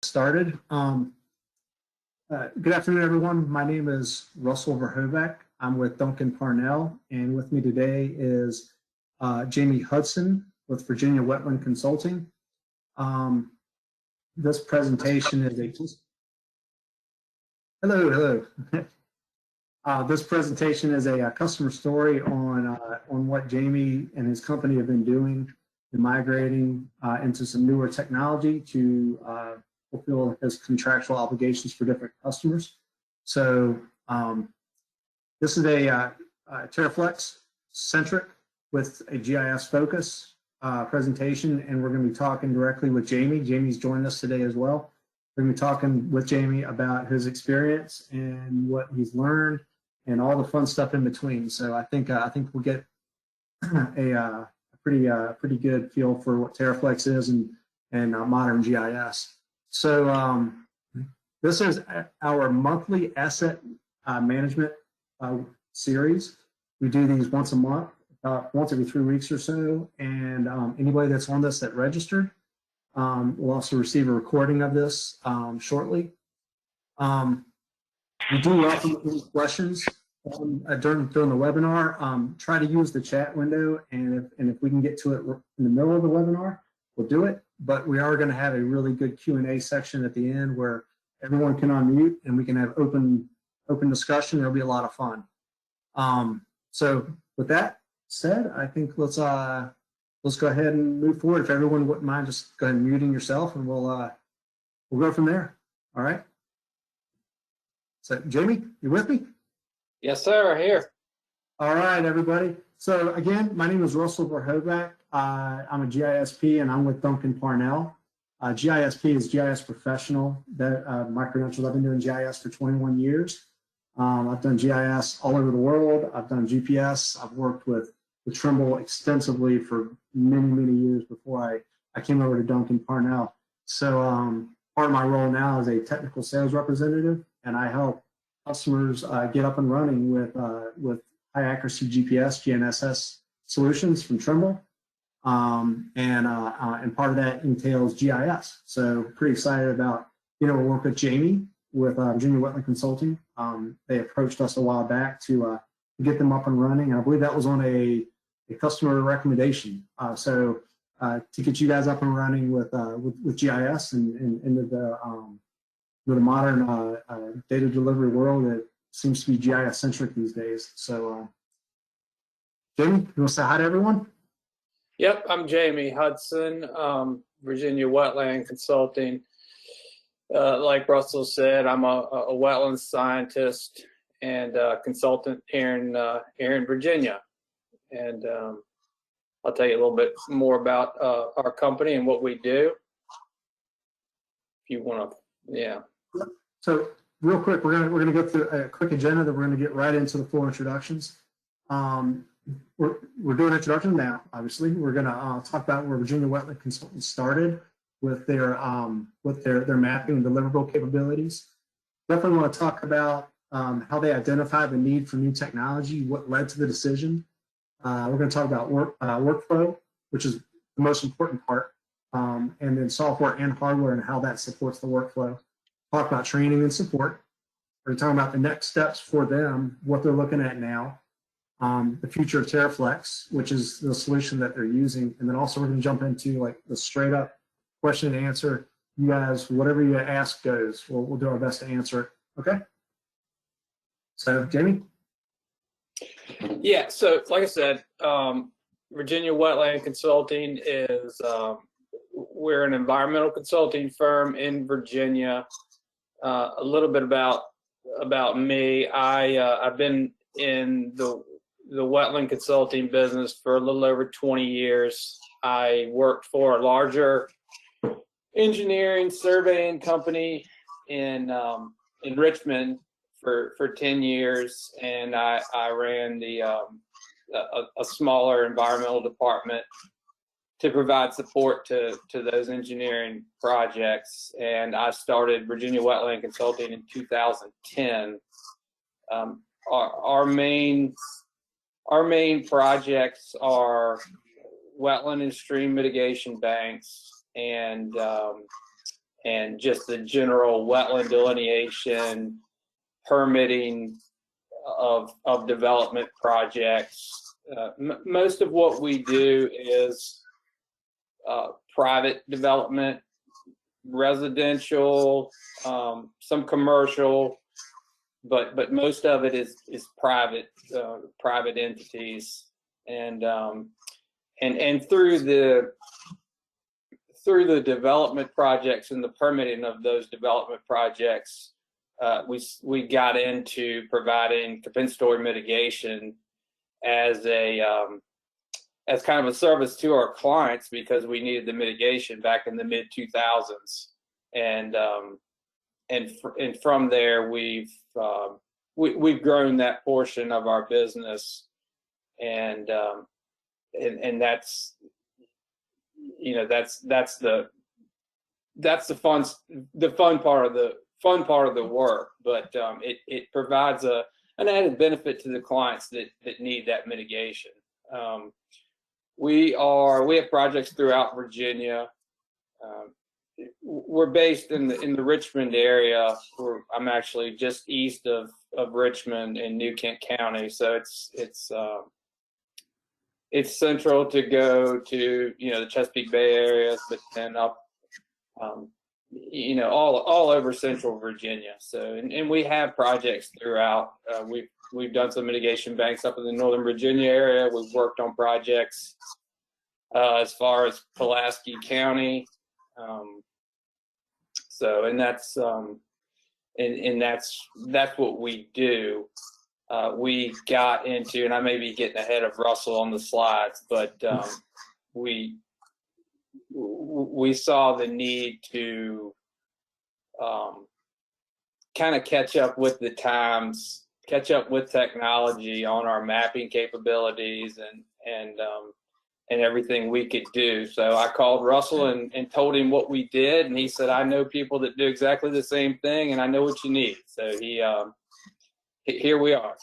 Started. Good afternoon, everyone. My name is Russell Verhoeven. I'm with Duncan-Parnell, and with me today is Jamie Hudson with Virginia Wetland Consulting. This presentation is a this presentation is a customer story on what Jamie and his company have been doing in migrating into some newer technology to fulfill his contractual obligations for different customers. So this is a TerraFlex centric with a GIS focus presentation, and we're going to be talking directly with Jamie. Jamie's joined us today as well. We're going to be talking with Jamie about his experience and what he's learned and all the fun stuff in between. So I think we'll get a pretty good feel for what TerraFlex is and modern GIS. So this is our monthly asset management series. We do these once a month, once every 3 weeks or so, and anybody that's on this that registered will also receive a recording of this shortly. We do welcome any questions during the webinar. Try to use the chat window, and if we can get to it in the middle of the webinar, we'll do it. But we are going to have a really good Q&A section at the end where everyone can unmute and we can have open discussion. It'll be a lot of fun. So with that said, I think let's go ahead and move forward. If everyone wouldn't mind, just go ahead and muting yourself, and we'll go from there. All right. So Jamie, you with me? Yes, sir. Here. All right, everybody. So again, my name is Russell Verhoeven. I'm a GISP, and I'm with Duncan-Parnell. GISP is GIS professional. My credentials, I've been doing GIS for 21 years. I've done GIS all over the world. I've done GPS. I've worked with Trimble extensively for many years before I came over to Duncan-Parnell. So part of my role now is a technical sales representative, and I help customers get up and running with high accuracy GPS, GNSS solutions from Trimble. And part of that entails GIS. So pretty excited about, work with Jamie with Virginia Wetland Consulting. They approached us a while back to get them up and running. And I believe that was on a customer recommendation. So to get you guys up and running with GIS and into the modern data delivery world that seems to be GIS centric these days. So Jamie, you want to say hi to everyone? Yep, I'm Jamie Hudson, Virginia Wetland Consulting. Like Russell said, I'm a wetland scientist and consultant here in Virginia. And I'll tell you a little bit more about our company and what we do. If you want to, yeah. So real quick, we're gonna go through a quick agenda, then we're gonna get right into the full introductions. We're doing introduction now. Obviously, we're gonna talk about where Virginia Wetland Consultants started with their mapping and deliverable capabilities. Definitely want to talk about how they identified the need for new technology, what led to the decision. We're going to talk about workflow, which is the most important part, and then software and hardware and how that supports the workflow. Talk about training and support. We're going to talk about the next steps for them, what they're looking at now. The future of TerraFlex, which is the solution that they're using. And then also we're going to jump into like the straight up question and answer. You guys, whatever you ask goes. We'll do our best to answer it. Okay? So, Jamie? Yeah, so like I said, Virginia Wetland Consulting is, we're an environmental consulting firm in Virginia. A little bit about me. I've been in the wetland consulting business for a little over 20 years. I worked for a larger engineering surveying company in Richmond for 10 years, and I ran a smaller environmental department to provide support to those engineering projects. And I started Virginia Wetland Consulting in 2010. Our main projects are wetland and stream mitigation banks and and just the general wetland delineation, permitting of development projects. Most of what we do is private development, residential, some commercial, but most of it is private entities, and through the development projects and the permitting of those development projects, we got into providing compensatory mitigation as kind of a service to our clients, because we needed the mitigation back in the mid 2000s, and from there we've grown that portion of our business, and that's, you know, that's the fun part of the work, but it provides an added benefit to the clients that need that mitigation. We have projects throughout Virginia. We're based in the Richmond area. I'm actually just east of Richmond in New Kent County, so it's central to go to, you know, the Chesapeake Bay areas, but then up, you know, all over central Virginia. So, and we have projects throughout. We've done some mitigation banks up in the Northern Virginia area. We've worked on projects as far as Pulaski County. So, and that's what we do. We got into, and I may be getting ahead of Russell on the slides, but we saw the need to kind of catch up with the times, catch up with technology on our mapping capabilities and everything we could do. So I called Russell and told him what we did, and he said, "I know people that do exactly the same thing, and I know what you need." So here we are.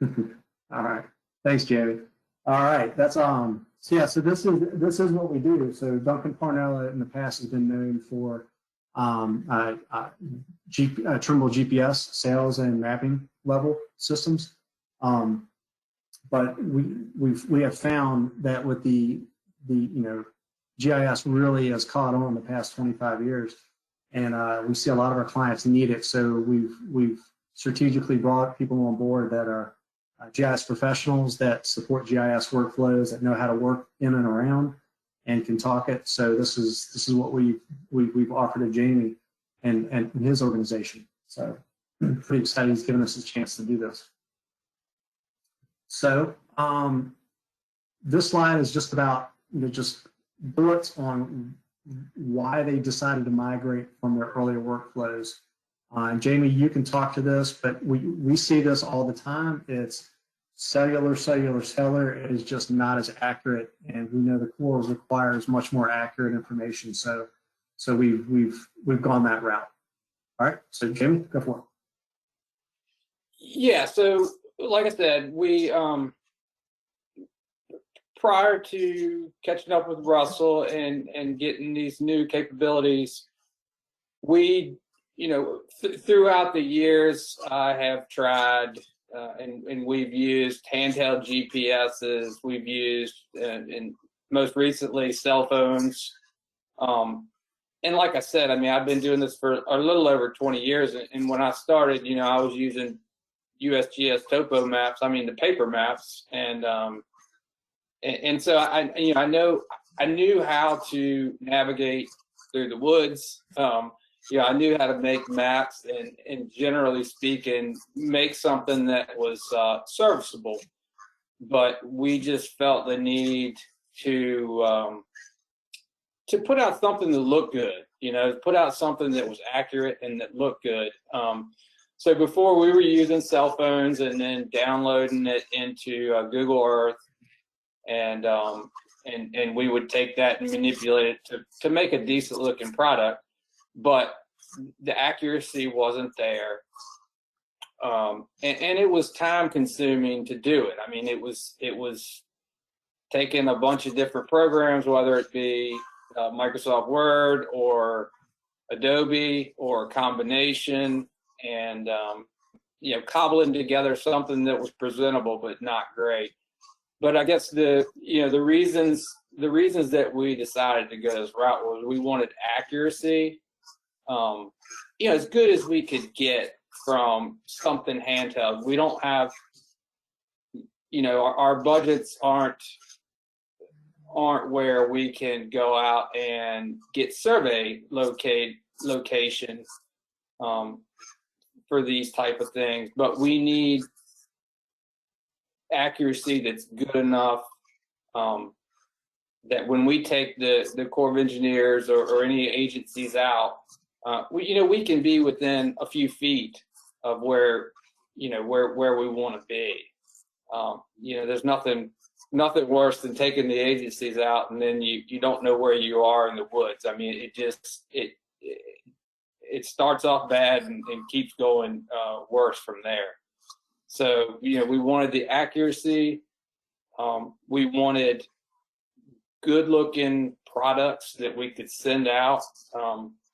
All right, thanks, Jamie. All right, that's so yeah. So this is what we do. So Duncan-Parnell in the past has been known for Trimble GPS sales and mapping level systems, but we have found that with the you know, GIS really has caught on the past 25 years, and we see a lot of our clients need it. So we've strategically brought people on board that are GIS professionals that support GIS workflows, that know how to work in and around and can talk it. So this is what we've offered to Jamie and his organization. So I'm pretty excited he's given us a chance to do this. So this slide is just about, you know, just bullets on why they decided to migrate from their earlier workflows. And Jamie, you can talk to this, but we see this all the time. It's cellular. It is just not as accurate, and we know the core requires much more accurate information. So we've gone that route. All right, so Jamie, go for it. Yeah. So like I said, we prior to catching up with Russell and getting these new capabilities, we, you know, throughout the years, I have tried and we've used handheld GPSs. We've used, and most recently, cell phones. And like I said, I mean, I've been doing this for a little over 20 years. And when I started, you know, I was using USGS topo maps. I mean, the paper maps, and so I knew how to navigate through the woods. Yeah, I knew how to make maps and generally speaking, make something that was serviceable. But we just felt the need to put out something that looked good, you know, put out something that was accurate and that looked good. So before, we were using cell phones and then downloading it into Google Earth, and we would take that and manipulate it to make a decent looking product. But the accuracy wasn't there, and it was time consuming to do it. I mean, it was taking a bunch of different programs, whether it be Microsoft Word or Adobe or a combination, and cobbling together something that was presentable but not great. But I guess the reasons that we decided to go this route was we wanted accuracy, as good as we could get from something handheld. We don't have, our budgets aren't where we can go out and get survey location for these type of things, but we need accuracy that's good enough that when we take the Corps of Engineers or any agencies out, we can be within a few feet of where we want to be. There's nothing worse than taking the agencies out and then you don't know where you are in the woods. I mean, it starts off bad and keeps going worse from there. So, we wanted the accuracy. We wanted good looking products that we could send out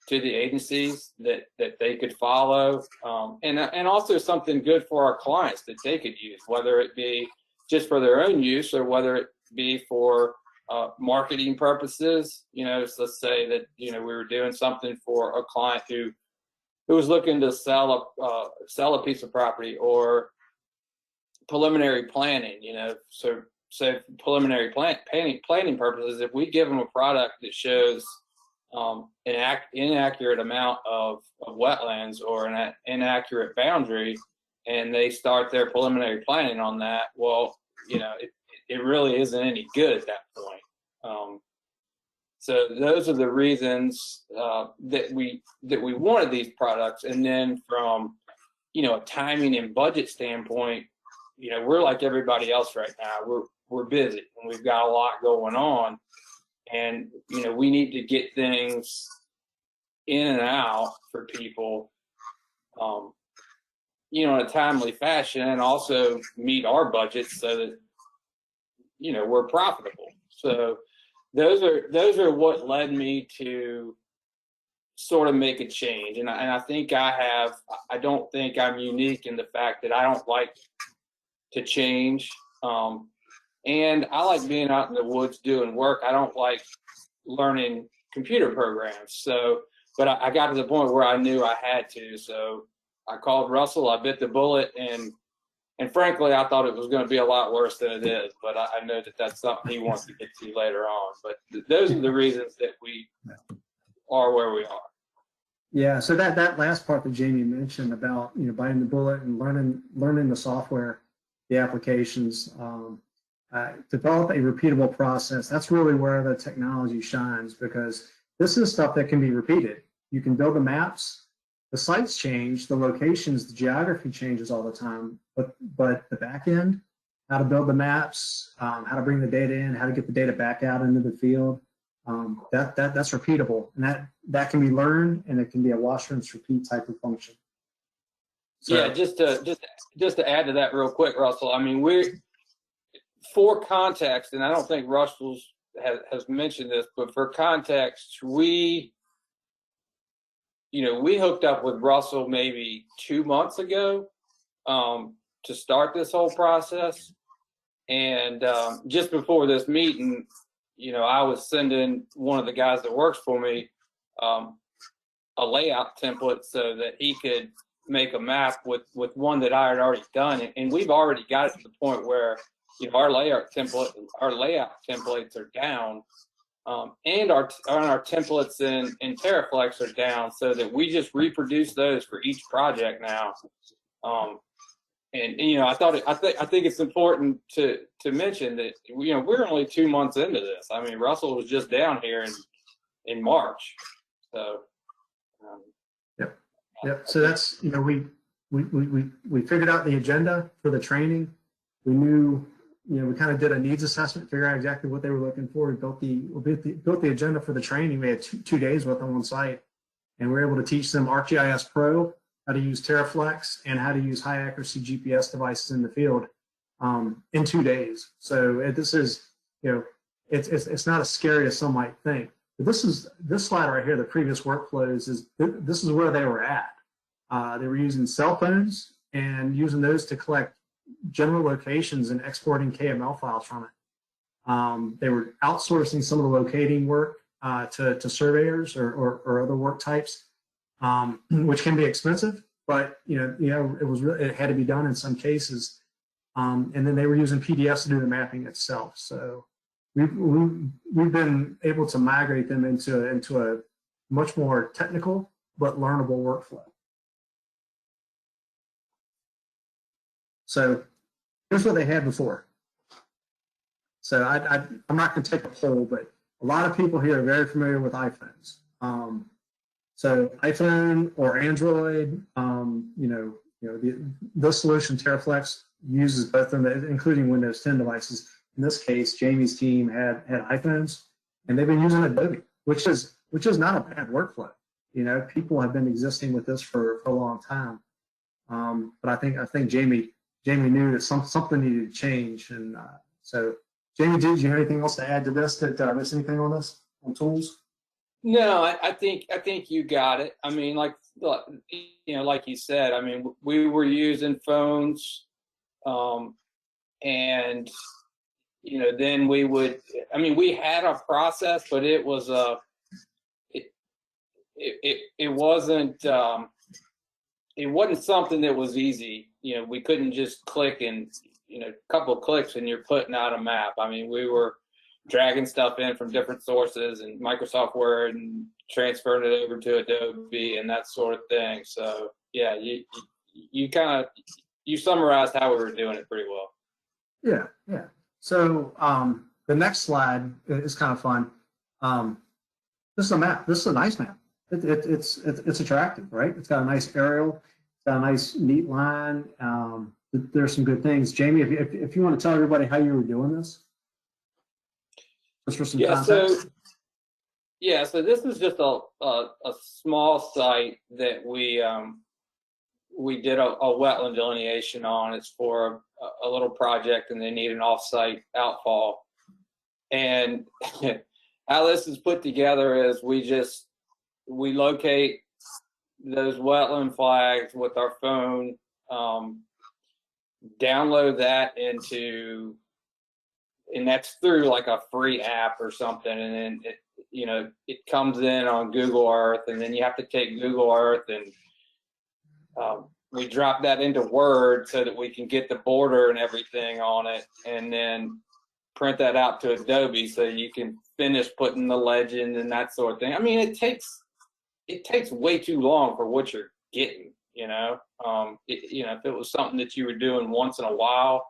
to the agencies that they could follow, and also something good for our clients that they could use, whether it be just for their own use or whether it be for marketing purposes. So let's say that we were doing something for a client who was looking to sell a piece of property, or preliminary planning. So preliminary planning purposes, if we give them a product that shows an inaccurate amount of wetlands or an inaccurate boundary, and they start their preliminary planning on that, well, it really isn't any good at that point. So those are the reasons that we wanted these products. And then from a timing and budget standpoint, we're like everybody else right now. We're busy and we've got a lot going on, and we need to get things in and out for people in a timely fashion, and also meet our budgets so that we're profitable. So those are what led me to sort of make a change. And I think I don't think I'm unique in the fact that I don't like to change. And I like being out in the woods doing work. I don't like learning computer programs. So, but I got to the point where I knew I had to. So I called Russell, I bit the bullet, and frankly, I thought it was going to be a lot worse than it is. But I know that that's something he wants to get to later on. But those are the reasons that we are where we are. Yeah. So that last part that Jamie mentioned about biting the bullet and learning the software, the applications, develop a repeatable process. That's really where the technology shines, because this is stuff that can be repeated. You can build the maps, the sites change, the locations, the geography changes all the time, but the back end, how to build the maps, how to bring the data in, how to get the data back out into the field, that's repeatable, and that can be learned, and it can be a wash, rinse, repeat type of function. So, yeah, just to add to that real quick, Russell. I mean, for context, and I don't think Russell has mentioned this, but for context, we hooked up with Russell maybe 2 months ago to start this whole process. And just before this meeting, I was sending one of the guys that works for me a layout template so that he could make a map with one that I had already done. And we've already got it to the point where our layout templates are down, and our templates in TerraFlex are down, so that we just reproduce those for each project now. And I think it's important to mention that we're only 2 months into this. I mean, Russell was just down here in March, so. Yep. So that's we figured out the agenda for the training. We knew we kind of did a needs assessment, figure out exactly what they were looking for. We built the agenda for the training. We had two days with them on site, and we were able to teach them ArcGIS Pro, how to use TerraFlex, and how to use high accuracy GPS devices in the field in 2 days. So this is it's not as scary as some might think. But this slide right here, the previous workflows, this is where they were at. They were using cell phones and using those to collect general locations and exporting KML files from it. They were outsourcing some of the locating work to surveyors or other work types, which can be expensive, but it had to be done in some cases. And then they were using PDFs to do the mapping itself. So we've been able to migrate them into a much more technical but learnable workflow. So here's what they had before. So I'm not going to take a poll, but a lot of people here are very familiar with iPhones. So iPhone or Android, the solution TerraFlex uses both of them, including Windows 10 devices. In this case, Jamie's team had iPhones, and they've been using Adobe, which is not a bad workflow. People have been existing with this for a long time. But I think Jamie knew that something needed to change, and so Jamie, did you have anything else to add to this? Did I miss anything on this on tools? No, I think you got it. I mean, like you said, I mean, we were using phones, and then we would. I mean, we had a process, but it was it wasn't something that was easy. We couldn't just click and a couple of clicks and you're putting out a map. I mean, we were dragging stuff in from different sources and Microsoft Word and transferring it over to Adobe and that sort of thing. So yeah, you summarized how we were doing it pretty well. Yeah. So the next slide is kind of fun. This is a map. This is a nice map. It's attractive, right? It's got a nice aerial. It's got a nice neat line. There's some good things. Jamie, if you want to tell everybody how you were doing this, just for some context. So this is just a small site that we did a wetland delineation on. It's for a little project, and they need an off-site outfall. And how this is put together is we locate those wetland flags with our phone, download that and that's through like a free app or something, and then it comes in on Google Earth, and then you have to take Google Earth and we drop that into Word so that we can get the border and everything on it, and then print that out to Adobe so you can finish putting the legend and that sort of thing. I mean, it takes way too long for what you're getting. If it was something that you were doing once in a while,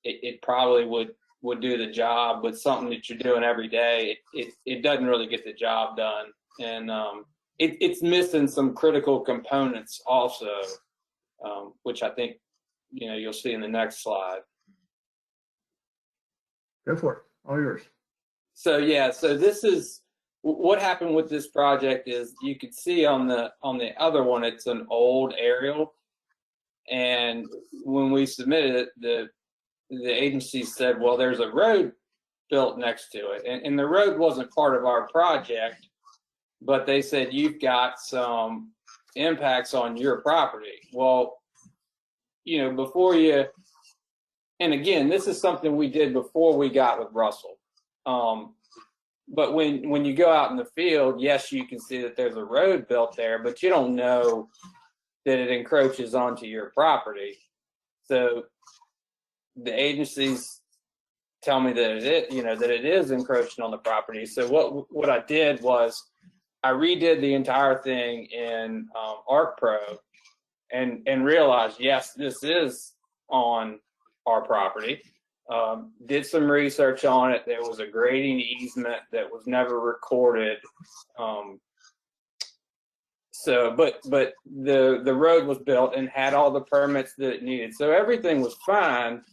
it probably would do the job. But something that you're doing every day, it doesn't really get the job done, and it's missing some critical components also, which I think you'll see in the next slide. Go for it. All yours. So this is what happened with this project. Is you could see on the other one, it's an old aerial, and when we submitted it, the agency said, well, there's a road built next to it, and the road wasn't part of our project, but they said you've got some impacts on your property. Well, before you, and again, this is something we did before we got with Russell. But when you go out in the field, yes, you can see that there's a road built there, but you don't know that it encroaches onto your property. So the agencies tell me that it is encroaching on the property. So what I did was I redid the entire thing in ArcPro and realized, yes, this is on our property. Did some research on it. There was a grading easement that was never recorded. But the road was built and had all the permits that it needed. So everything was fine.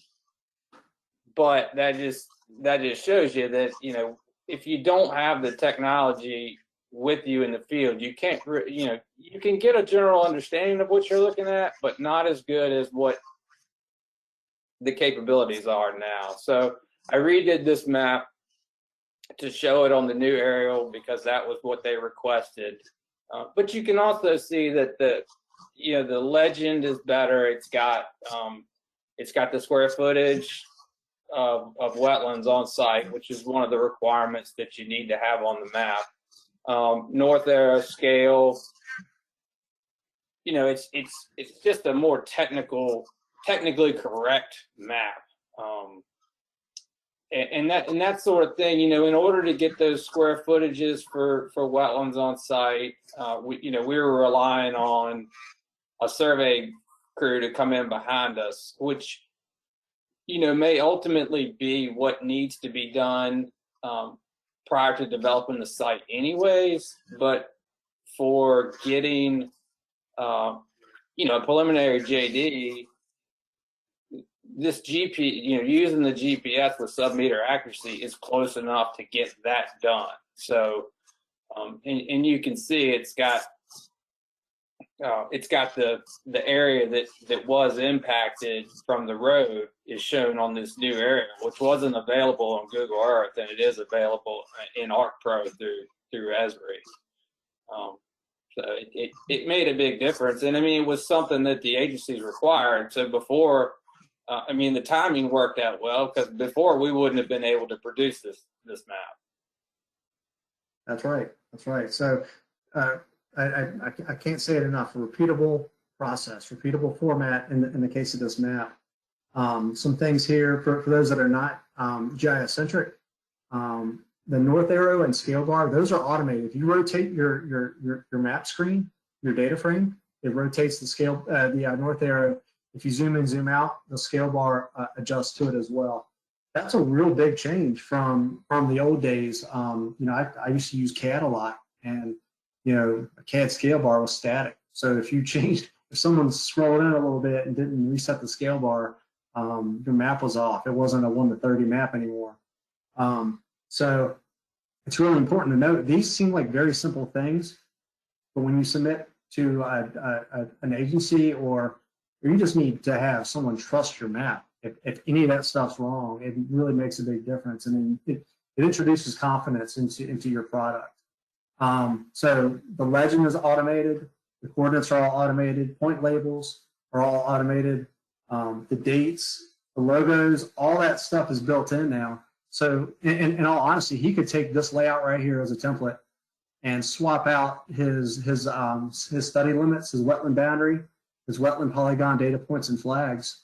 But that just shows you that, if you don't have the technology with you in the field, you can't, you can get a general understanding of what you're looking at, but not as good as what the capabilities are now. So I redid this map to show it on the new aerial because that was what they requested. But you can also see that the legend is better. It's got the square footage of wetlands on site, which is one of the requirements that you need to have on the map. North arrow scale, it's just a more technically correct map. And that sort of thing, in order to get those square footages for wetlands on site, we were relying on a survey crew to come in behind us, which, may ultimately be what needs to be done prior to developing the site anyways. But for getting, a preliminary JD, this using the GPS with sub-meter accuracy is close enough to get that done. So, and you can see it's got the area that was impacted from the road is shown on this new area, which wasn't available on Google Earth, and it is available in ArcPro through Esri. So it made a big difference, and I mean it was something that the agencies required. So before, the timing worked out well, because before we wouldn't have been able to produce this map. That's right. That's right. So I can't say it enough. A repeatable process, repeatable format in the case of this map. Some things here for those that are not GIS centric. The north arrow and scale bar, those are automated. If you rotate your map screen, your data frame, it rotates the scale, the north arrow. If you zoom in, zoom out, the scale bar adjusts to it as well. That's a real big change from the old days. I used to use CAD a lot, and a CAD scale bar was static. So if someone scrolled in a little bit and didn't reset the scale bar, your map was off. It wasn't a 1:30 map anymore. So it's really important to note these seem like very simple things, but when you submit to an agency or you just need to have someone trust your map, if any of that stuff's wrong, it really makes a big difference, and it introduces confidence into your product. So the legend is automated, the coordinates are all automated, point labels are all automated, the dates, the logos, all that stuff is built in now. So in all honesty, he could take this layout right here as a template and swap out his study limits, his wetland boundary, his wetland polygon data points and flags,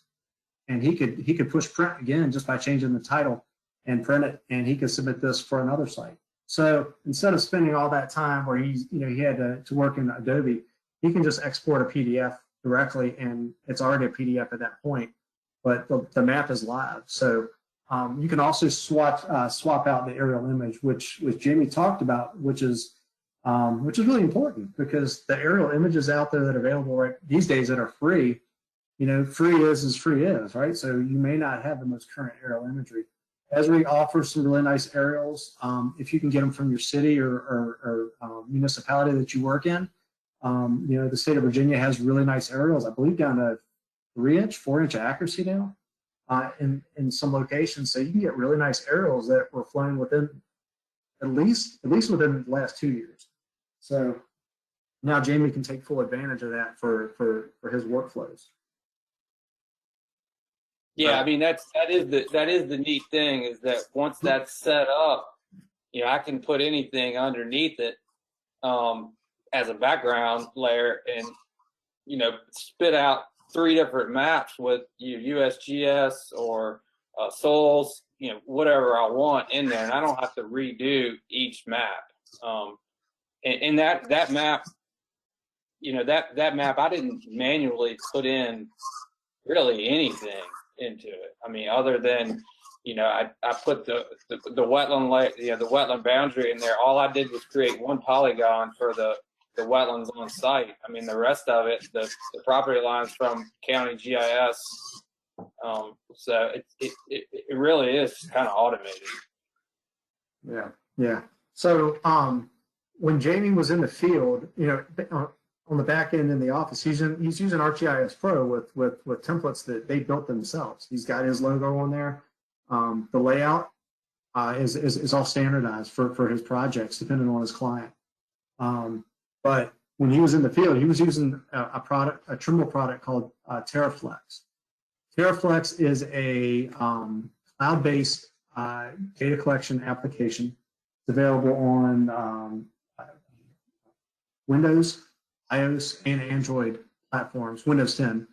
and he could push print again just by changing the title and print it, and he could submit this for another site. So instead of spending all that time where he had to work in Adobe, he can just export a PDF directly, and it's already a PDF at that point, but the map is live. So you can also swap out the aerial image, which Jamie talked about, which is really important, because the aerial images out there that are available right these days that are free, free is free is, right? So you may not have the most current aerial imagery. Esri offers some really nice aerials if you can get them from your city or municipality that you work in. The state of Virginia has really nice aerials, I believe down to 3-inch, 4-inch accuracy now in some locations. So you can get really nice aerials that were flown within at least within the last 2 years. So now Jamie can take full advantage of that for his workflows. Yeah, I mean that is the neat thing, is that once that's set up, I can put anything underneath it as a background layer, and spit out 3 different maps with USGS or soils, whatever I want in there, and I don't have to redo each map. And that map, that map, I didn't manually put in really anything into it. I mean, other than, I put the wetland the wetland boundary in there. All I did was create one polygon for the wetlands on site. I mean, the rest of it, the property lines from county GIS. So it really is kind of automated. Yeah. So when Jamie was in the field, on the back end in the office, he's using ArcGIS Pro with templates that they built themselves. He's got his logo on there. The layout, is all standardized for his projects, depending on his client. But when he was in the field, he was using a Trimble product called TerraFlex. TerraFlex is a cloud-based data collection application. It's available on Windows, iOS, and Android platforms, Windows 10.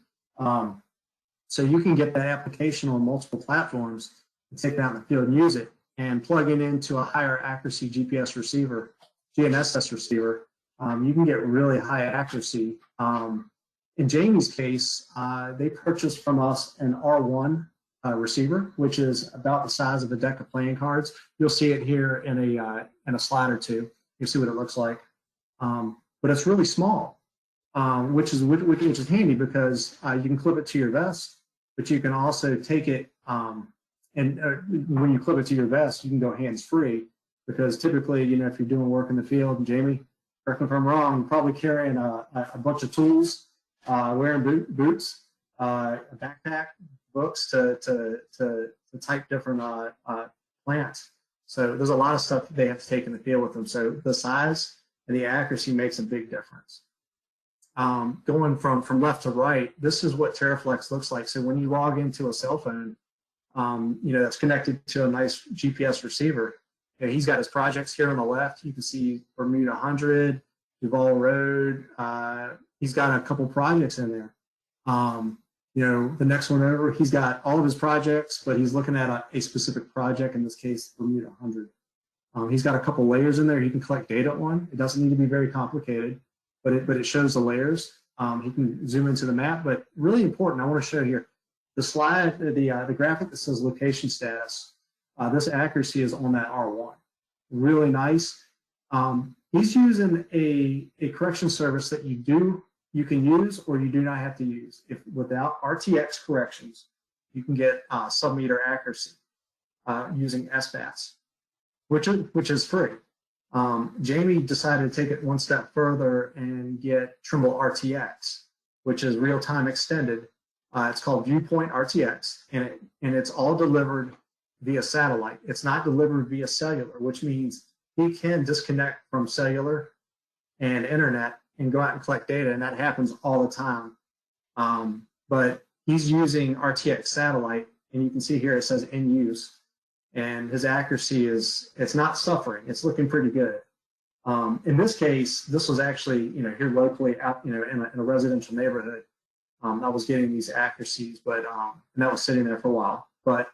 So you can get that application on multiple platforms and take it out in the field and use it, and plug it into a higher accuracy GPS receiver, GNSS receiver. You can get really high accuracy. In Jamie's case, they purchased from us an R1 receiver, which is about the size of a deck of playing cards. You'll see it here in a slide or two. You'll see what it looks like. But it's really small, which is handy because you can clip it to your vest, but you can also take it, and when you clip it to your vest, you can go hands-free, because typically, you know, if you're doing work in the field, and Jamie, correct me if I'm wrong, you're probably carrying a bunch of tools, wearing boots, a backpack, books to type different plants. So there's a lot of stuff they have to take in the field with them. So the size and the accuracy makes a big difference. Going from left to right, this is what TerraFlex looks like. So when you log into a cell phone, you know, that's connected to a nice GPS receiver, you know, he's got his projects here on the left. You can see Bermuda 100, Duval Road. He's got a couple projects in there. You know, the next one over, he's got all of his projects, but he's looking at a specific project, in this case, Bermuda 100. He's got a couple layers in there he can collect data on. It doesn't need to be very complicated, but it shows the layers. He can zoom into the map, but really important, I want to show here, the slide, the graphic that says location status, this accuracy is on that R1. Really nice. He's using a correction service that you can use or you do not have to use. If without RTX corrections, you can get sub-meter accuracy using SBATs, which is free. Jamie decided to take it one step further and get Trimble RTX, which is real-time extended. It's called Viewpoint RTX, and it's all delivered via satellite. It's not delivered via cellular, which means he can disconnect from cellular and internet and go out and collect data, and that happens all the time. But he's using RTX satellite, and you can see here it says in use, and his accuracy it's not suffering. It's looking pretty good. In this case, this was actually, you know, here locally out, you know, in a residential neighborhood. I was getting these accuracies, but and that was sitting there for a while. But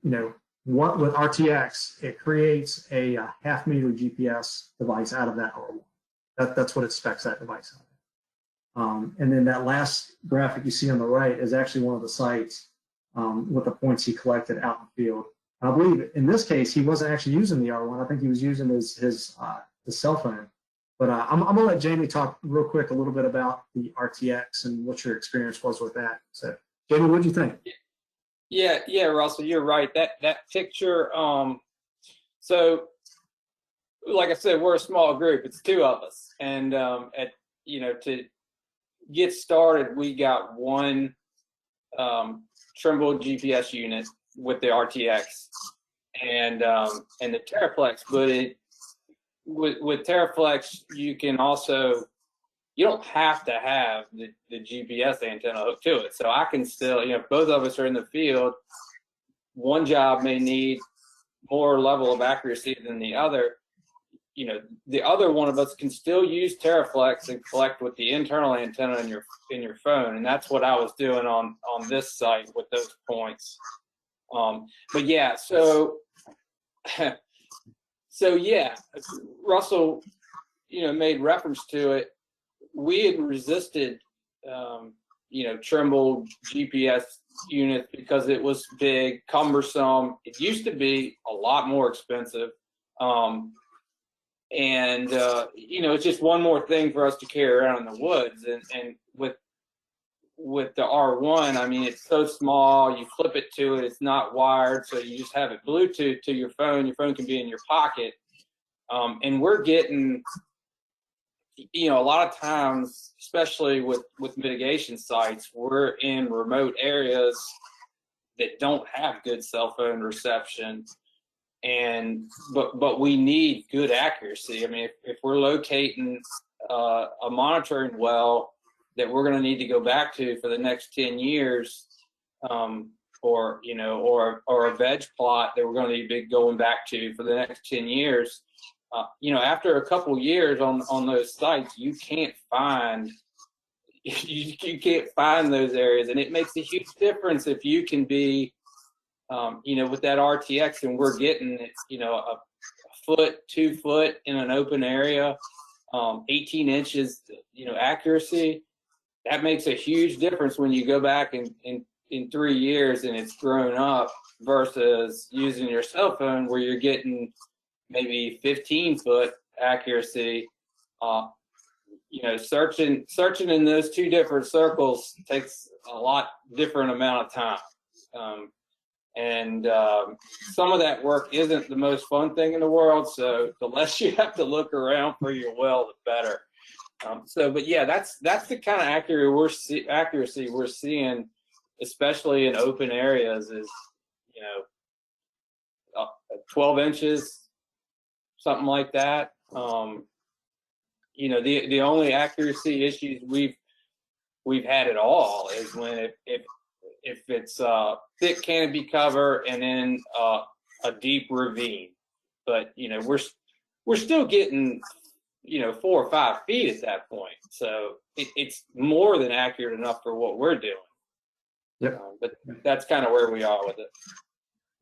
you know, with RTX, it creates a half-meter GPS device out of that R1. That's what it specs that device out. And then that last graphic you see on the right is actually one of the sites with the points he collected out in the field. I believe in this case he wasn't actually using the R1. I think he was using his cell phone. But I'm gonna let Jamie talk real quick a little bit about the RTX and what your experience was with that. So, Jamie, what do you think? Yeah, Russell, you're right. That picture. So, like I said, we're a small group. It's two of us, and to get started, we got one Trimble GPS unit with the RTX and the TerraFlex, but with TerraFlex, you don't have to have the GPS antenna hooked to it. So I can still, you know, if both of us are in the field, one job may need more level of accuracy than the other. You know, the other one of us can still use TerraFlex and collect with the internal antenna in your phone, and that's what I was doing on this site with those points. But yeah, so yeah, Russell, you know, made reference to it. We had resisted, Trimble GPS units because it was big, cumbersome. It used to be a lot more expensive. It's just one more thing for us to carry around in the woods. And with the R1, I mean, it's so small, you clip it to it, it's not wired, so you just have it Bluetooth to your phone can be in your pocket. And we're getting, you know, a lot of times, especially with mitigation sites, we're in remote areas that don't have good cell phone reception. but we need good accuracy. I mean, if we're locating a monitoring well that we're going to need to go back to for the next 10 years, or a veg plot that we're going to be going back to for the next 10 years, after a couple years on those sites, you can't find those areas, and it makes a huge difference if you can be, with that RTX, and we're getting, a foot, 2 foot in an open area, 18 inches, accuracy. That makes a huge difference when you go back in 3 years and it's grown up versus using your cell phone where you're getting maybe 15-foot accuracy. Searching in those two different circles takes a lot different amount of time. Some of that work isn't the most fun thing in the world, so the less you have to look around for your well, the better. But yeah, that's the kind of accuracy we're seeing, especially in open areas, is 12 inches, something like that. The only accuracy issues we've had at all is when if it's thick canopy cover and then a deep ravine, but we're still getting 4 or 5 feet at that point, so it's more than accurate enough for what we're doing. Yep. But that's kind of where we are with it.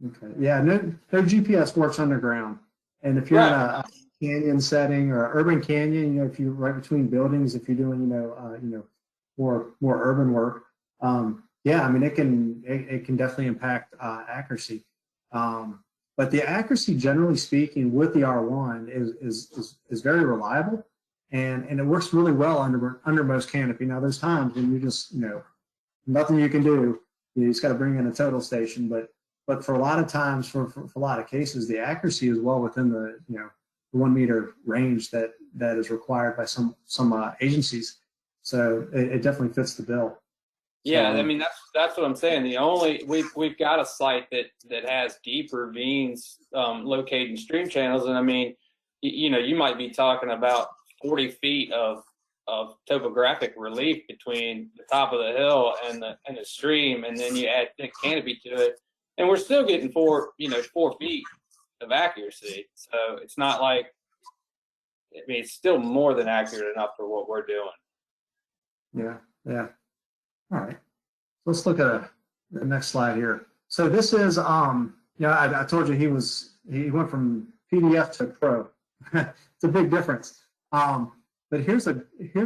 Okay. Yeah. No GPS works underground, and if you're in a canyon setting or urban canyon, if you're right between buildings, if you're doing more urban work, yeah, I mean it can definitely impact accuracy. But the accuracy, generally speaking, with the R1 is very reliable, and it works really well under most canopy. Now, there's times when you just nothing you can do. You just got to bring in a total station. But for a lot of times, for a lot of cases, the accuracy is well within the 1 meter range that is required by some agencies. So it definitely fits the bill. Yeah, I mean that's what I'm saying. We've got a site that has deep ravines locating stream channels, and I mean, you might be talking about 40 feet of topographic relief between the top of the hill and the stream, and then you add thick canopy to it, and we're still getting 4 feet of accuracy. So it's not like, I mean, it's still more than accurate enough for what we're doing. Yeah. All right, let's look at the next slide here. So this is, I told you he went from PDF to Pro. It's a big difference. But here's a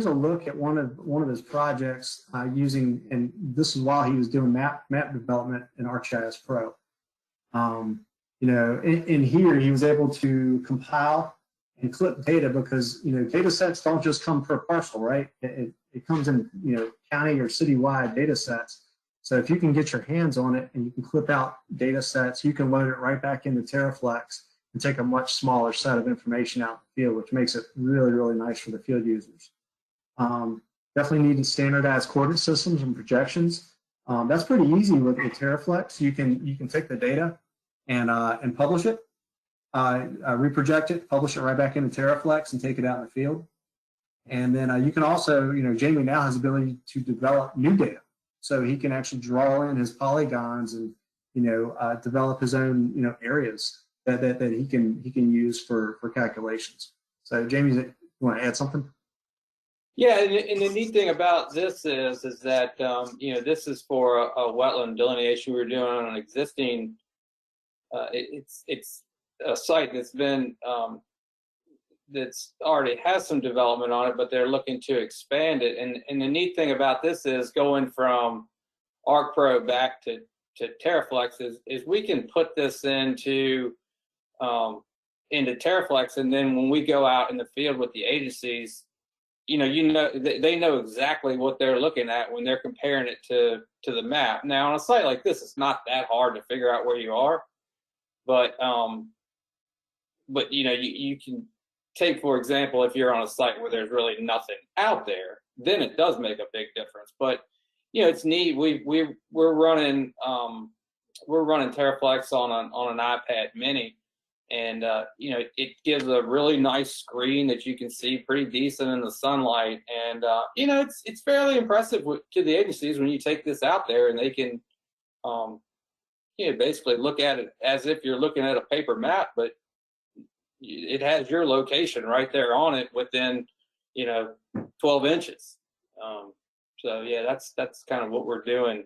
look at one of his projects using, and this is while he was doing map development in ArcGIS Pro. In here he was able to compile and clip data, because data sets don't just come per parcel, right? It comes in county or citywide data sets. So if you can get your hands on it and you can clip out data sets, you can load it right back into TerraFlex and take a much smaller set of information out in the field, which makes it really, really nice for the field users. Definitely need to standardize coordinate systems and projections. That's pretty easy with TerraFlex. You can take the data and publish it, reproject it, publish it right back into TerraFlex and take it out in the field. And then you can also, Jamie now has the ability to develop new data. So he can actually draw in his polygons and, develop his own, areas that he can use for calculations. So Jamie, you want to add something? Yeah, and the neat thing about this is that, this is for a wetland delineation we're doing on an existing, it's a site that's been, that's already has some development on it, but they're looking to expand it. And the neat thing about this is going from ArcPro back to TerraFlex is we can put this into TerraFlex, and then when we go out in the field with the agencies, they know exactly what they're looking at when they're comparing it to the map. Now on a site like this, it's not that hard to figure out where you are, but you can take, for example, if you're on a site where there's really nothing out there, then it does make a big difference. But it's neat. We're running TerraFlex on an iPad Mini, And you know, it gives a really nice screen that you can see pretty decent in the sunlight. And you know, it's fairly impressive to the agencies when you take this out there and they can you know, basically look at it as if you're looking at a paper map, but it has your location right there on it within, you know, 12 inches. So yeah, that's kind of what we're doing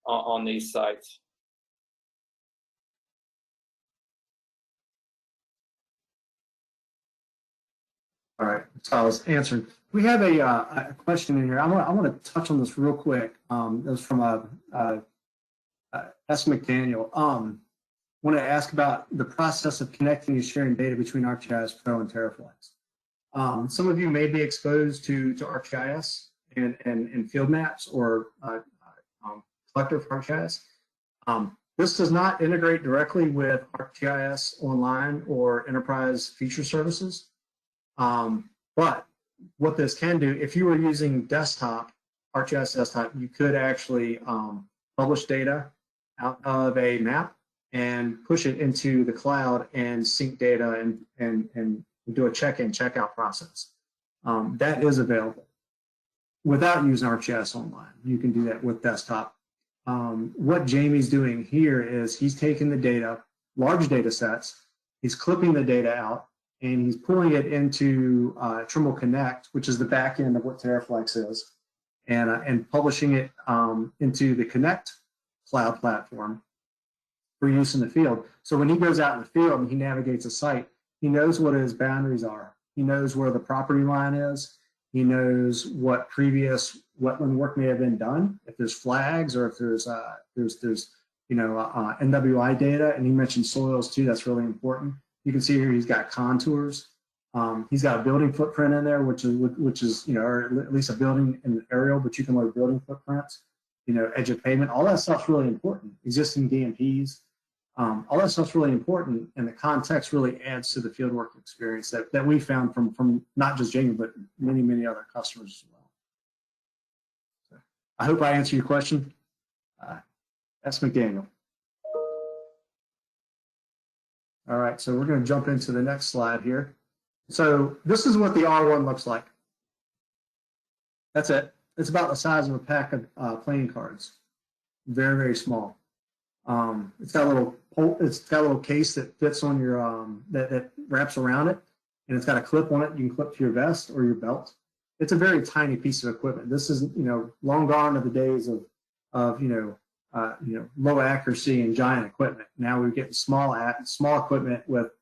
on these sites. All right, so I was answering. We have a question in here. I want to touch on this real quick. It was from S. McDaniel. Want to ask about the process of connecting and sharing data between ArcGIS Pro and TerraFlex. Some of you may be exposed to ArcGIS and field maps or collector for ArcGIS. This does not integrate directly with ArcGIS Online or Enterprise Feature Services. But what this can do, if you were using desktop, ArcGIS desktop, you could actually publish data out of a map and push it into the cloud and sync data and do a check-in, check-out process. That is available without using ArcGIS Online. You can do that with desktop. What Jamie's doing here is he's taking the data, large data sets, he's clipping the data out, and he's pulling it into Trimble Connect, which is the back end of what TerraFlex is, and publishing it into the Connect cloud platform for use in the field. So when he goes out in the field and he navigates a site, he knows what his boundaries are. He knows where the property line is. He knows what previous wetland work may have been done, if there's flags or if there's you know, NWI data, and he mentioned soils too. That's really important. You can see here he's got contours. He's got a building footprint in there, which is you know, or at least a building in the aerial, but you can load building footprints. You know, edge of pavement, all that stuff's really important. Existing DMPs, all that stuff's really important, and the context really adds to the fieldwork experience that we found from not just Jamie, but many other customers as well. So I hope I answered your question. S. McDaniel. All right, so we're going to jump into the next slide here. So this is what the R1 looks like. That's it. It's about the size of a pack of playing cards. Very small. It's got a little case that fits on your that wraps around it, and it's got a clip on it. You can clip to your vest or your belt. It's a very tiny piece of equipment. This is, you know, long gone are the days of you know, low accuracy and giant equipment. Now we're getting small equipment with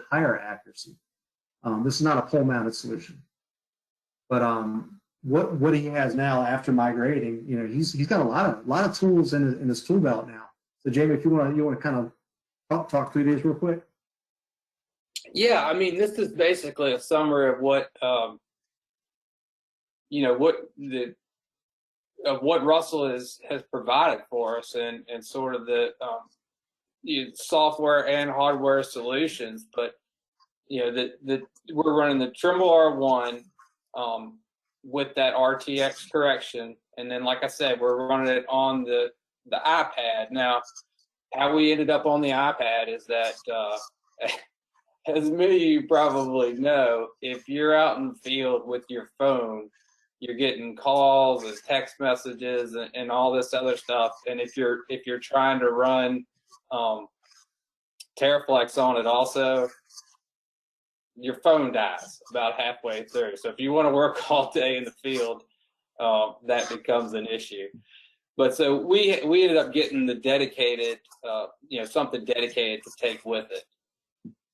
higher accuracy. This is not a pole mounted solution, but what he has now after migrating, you know, he's got a lot of tools in his tool belt now. So Jamie, if you want to kind of talk through these real quick. Yeah, I mean, this is basically a summary of what you know, what Russell has provided for us, and sort of the software and hardware solutions. But you know, we're running the Trimble R1 with that RTX correction, and then, like I said, we're running it on the iPad. Now, how we ended up on the iPad is that, as many of you probably know, if you're out in the field with your phone, you're getting calls and text messages and all this other stuff. And if you're trying to run TerraFlex on it also, your phone dies about halfway through. So if you want to work all day in the field, that becomes an issue. But so we ended up getting the dedicated, you know, something dedicated to take with it.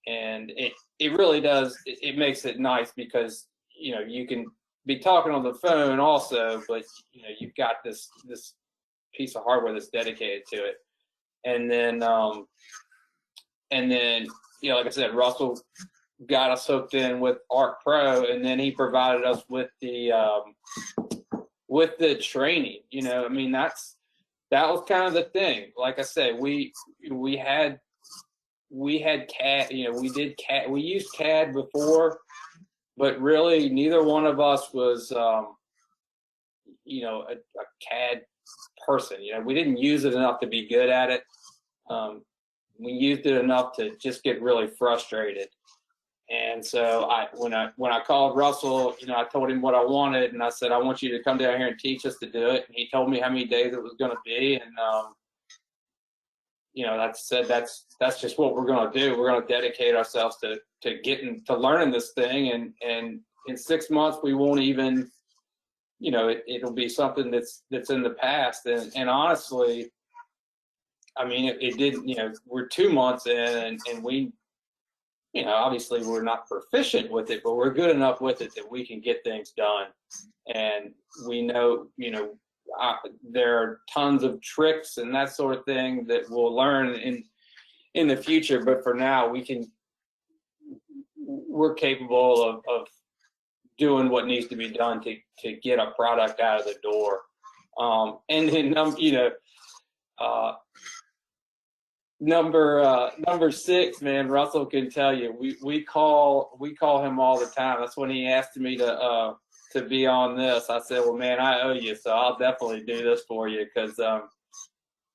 And it really does, it makes it nice because, you know, you can be talking on the phone also, but, you know, you've got this piece of hardware that's dedicated to it. And then, you know, like I said, Russell got us hooked in with Arc Pro, and then he provided us with the training. You know, I mean, that was kind of the thing. Like I said, we had CAD. You know, we used CAD before, but really neither one of us was, you know, a CAD person. You know, we didn't use it enough to be good at it. we used it enough to just get really frustrated. And so when I called Russell, I told him what I wanted, and I said, I want you to come down here and teach us to do it. And he told me how many days it was going to be, and that's just what we're going to do. We're going to dedicate ourselves to getting to learning this thing, and in 6 months we won't even, it'll be something that's in the past. And honestly, I mean, it didn't. We're 2 months in, and we. Obviously we're not proficient with it, but we're good enough with it that we can get things done. And we know, there are tons of tricks and that sort of thing that we'll learn in the future. But for now, we're capable of doing what needs to be done to get a product out of the door. And then, number 6, man, Russell can tell you, we call him all the time. That's when he asked me to be on this. I said, well, man, I owe you, so I'll definitely do this for you, because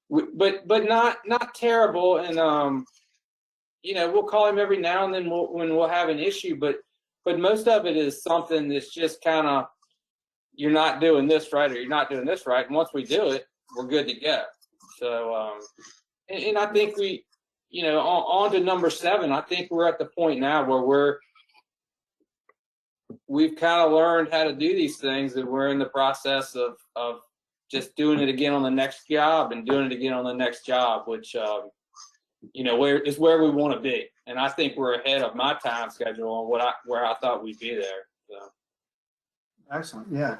but not terrible. And we'll call him every now and then when we'll have an issue, but most of it is something that's just kind of, you're not doing this right, or you're not doing this right, and once we do it, we're good to go. So and I think on to number 7, I think we're at the point now where we've kind of learned how to do these things, and we're in the process of just doing it again on the next job and doing it again on the next job, which, where we want to be. And I think we're ahead of my time schedule on where I thought we'd be there. So. Excellent. Yeah.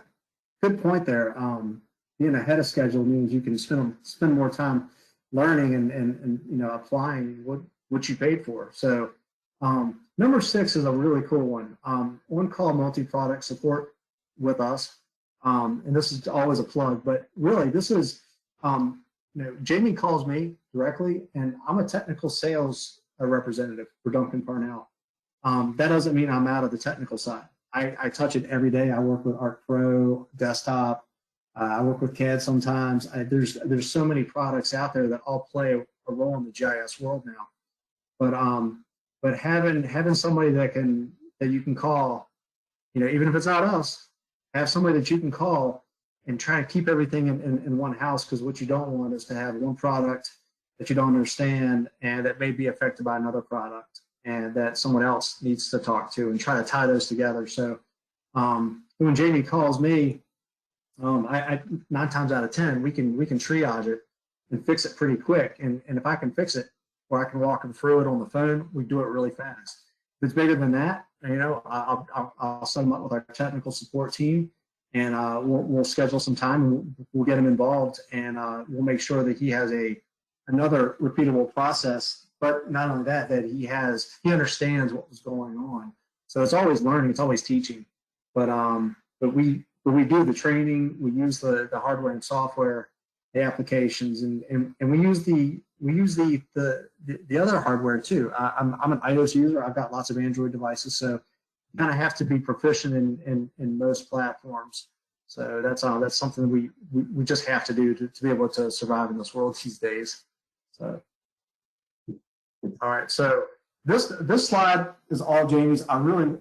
Good point there. Being ahead of schedule means you can spend more time learning and applying what you paid for. So number 6 is a really cool one. On-call multi-product support with us. And this is always a plug, but really this is, Jamie calls me directly, and I'm a technical sales representative for Duncan-Parnell. That doesn't mean I'm out of the technical side. I touch it every day. I work with ArcPro, desktop. I work with CAD sometimes. There's so many products out there that all play a role in the GIS world now. But having somebody that you can call, even if it's not us, have somebody that you can call and try to keep everything in one house, because what you don't want is to have one product that you don't understand and that may be affected by another product and that someone else needs to talk to, and try to tie those together. So when Jamie calls me, 9 times out of 10, we can triage it and fix it pretty quick. And if I can fix it, or I can walk them through it on the phone, we do it really fast. If it's bigger than that, I'll set them up with our technical support team, and we'll schedule some time, and we'll get him involved, and we'll make sure that he has another repeatable process. But not only that he understands what was going on. So it's always learning, it's always teaching. But we do the training, we use the hardware and software, the applications, and we use the other hardware too. I'm an iOS user. I've got lots of Android devices, so you kind of have to be proficient in most platforms. So that's something we just have to do to be able to survive in this world these days. So all right, so this slide is all Jamie's. I really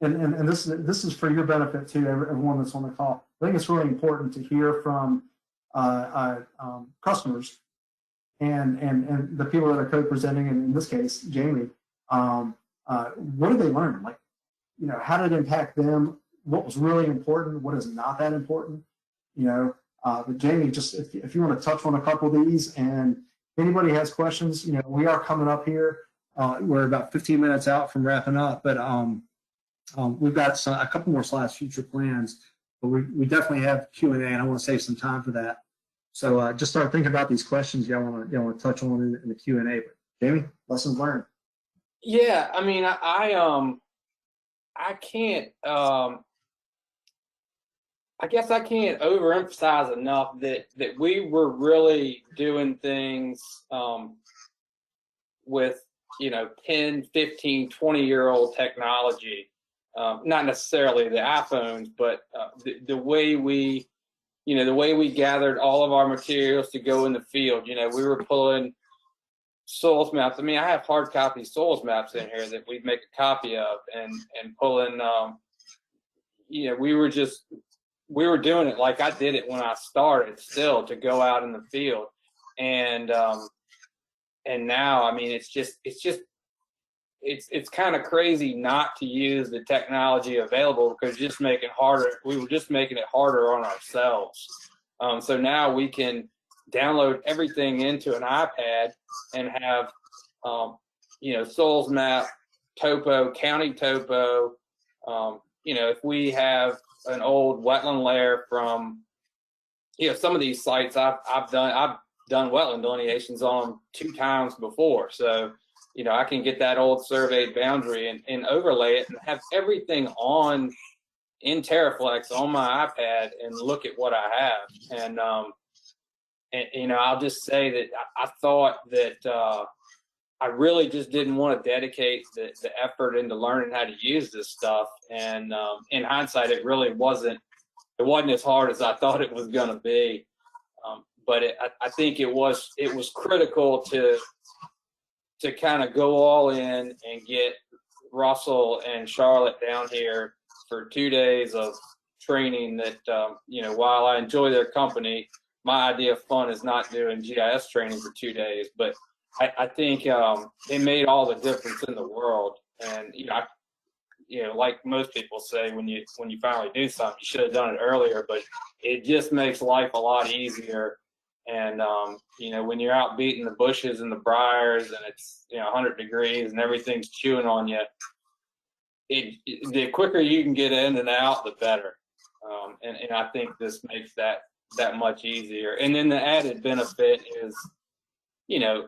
and this is for your benefit too, everyone that's on the call. I think it's really important to hear from customers and the people that are co-presenting, and in this case, Jamie. What did they learn? Like, how did it impact them? What was really important? What is not that important? But Jamie, just if you want to touch on a couple of these, and if anybody has questions, we are coming up here. We're about 15 minutes out from wrapping up, but we've got a couple more slides, future plans, but we definitely have Q&A, and I want to save some time for that. So just start thinking about these questions y'all want to touch on in the Q&A. But Jamie, lessons learned. Yeah, I mean, I can't. I guess I can't overemphasize enough that we were really doing things with 10, 15, 20-year-old technology. Not necessarily the iPhones, but the way we gathered all of our materials to go in the field. We were pulling soils maps. I mean, I have hard copy soils maps in here that we'd make a copy of and pull in. You know, we were doing it like I did it when I started, still, to go out in the field, and now, I mean, it's kind of crazy not to use the technology available, because we were just making it harder on ourselves. So now we can download everything into an iPad and have, you know, soils map, topo, county topo. You know, if we have an old wetland layer from, you know, some of these sites I've done wetland delineations on 2 times before. So, you know, I can get that old surveyed boundary and overlay it and have everything in TerraFlex on my iPad and look at what I have. And you know, I'll just say that I thought that I really just didn't want to dedicate the effort into learning how to use this stuff. And in hindsight, it really wasn't as hard as I thought it was going to be. But I think it was critical to kind of go all in and get Russell and Charlotte down here for 2 days of training that, you know, while I enjoy their company, my idea of fun is not doing GIS training for 2 days. But I think it made all the difference in the world. And, you know, like most people say, when you finally do something, you should have done it earlier, but it just makes life a lot easier. And, you know, when you're out beating the bushes and the briars and it's, you know, 100 degrees and everything's chewing on you, the quicker you can get in and out, the better. And I think this makes that much easier. And then the added benefit is, you know,